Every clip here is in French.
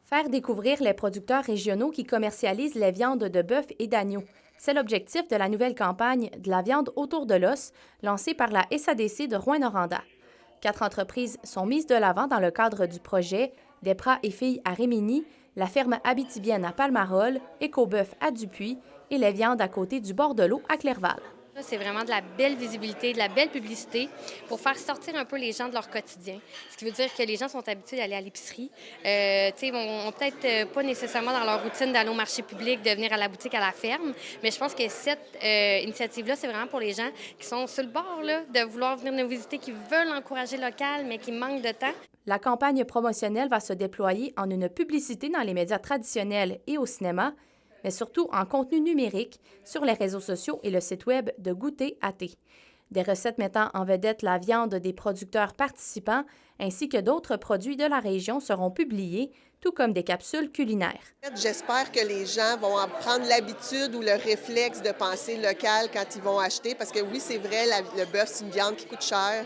Faire découvrir les producteurs régionaux qui commercialisent les viandes de bœuf et d'agneau. C'est l'objectif de la nouvelle campagne de la viande autour de l'os, lancée par la SADC de Rouyn-Noranda. 4 entreprises sont mises de l'avant dans le cadre du projet Des Pras et Filles à Rémini, la ferme abitibienne à Palmarol, Écobœuf à Dupuis et les viandes à côté du bord de l'eau à Clerval. C'est vraiment de la belle visibilité, de la belle publicité pour faire sortir un peu les gens de leur quotidien. Ce qui veut dire que les gens sont habitués d'aller à l'épicerie. Vont peut-être pas nécessairement dans leur routine d'aller au marché public, de venir à la boutique, à la ferme. Mais je pense que cette initiative-là, c'est vraiment pour les gens qui sont sur le bord là, de vouloir venir nous visiter, qui veulent encourager local, mais qui manquent de temps. La campagne promotionnelle va se déployer en une publicité dans les médias traditionnels et au cinéma, mais surtout en contenu numérique sur les réseaux sociaux et le site web de Goûter à thé. Des recettes mettant en vedette la viande des producteurs participants ainsi que d'autres produits de la région seront publiés, tout comme des capsules culinaires. J'espère que les gens vont en prendre l'habitude ou le réflexe de penser local quand ils vont acheter, parce que oui, c'est vrai, le bœuf, c'est une viande qui coûte cher,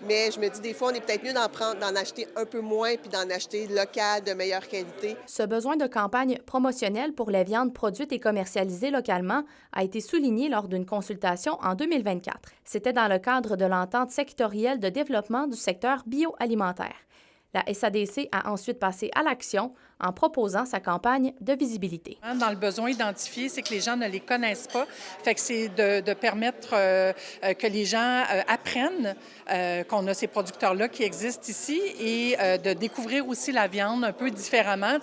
mais je me dis des fois, on est peut-être mieux d'en acheter un peu moins puis d'en acheter local, de meilleure qualité. Ce besoin de campagne promotionnelle pour les viandes produites et commercialisées localement a été souligné lors d'une consultation en 2024. C'était dans le cadre de l'entente sectorielle de développement du secteur bioalimentaire. La SADC a ensuite passé à l'action en proposant sa campagne de visibilité. Dans le besoin identifié, c'est que les gens ne les connaissent pas. Fait que c'est de permettre que les gens apprennent qu'on a ces producteurs-là qui existent ici et de découvrir aussi la viande un peu différemment.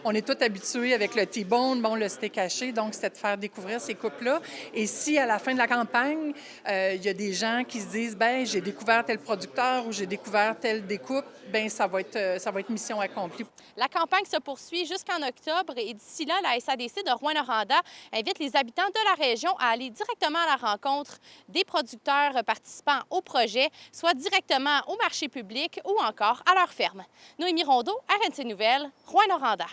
On est tous habitués avec le T-bone, le steak haché, donc c'est de faire découvrir ces coupes-là. Et si à la fin de la campagne, il y a des gens qui se disent « ben j'ai découvert tel producteur ou j'ai découvert telle découpe », ben ça va être mission accomplie. La campagne se poursuit jusqu'en octobre et d'ici là, la SADC de Rouyn-Noranda invite les habitants de la région à aller directement à la rencontre des producteurs participants au projet, soit directement au marché public ou encore à leur ferme. Noémie Rondeau, RNC Nouvelles, Rouyn-Noranda.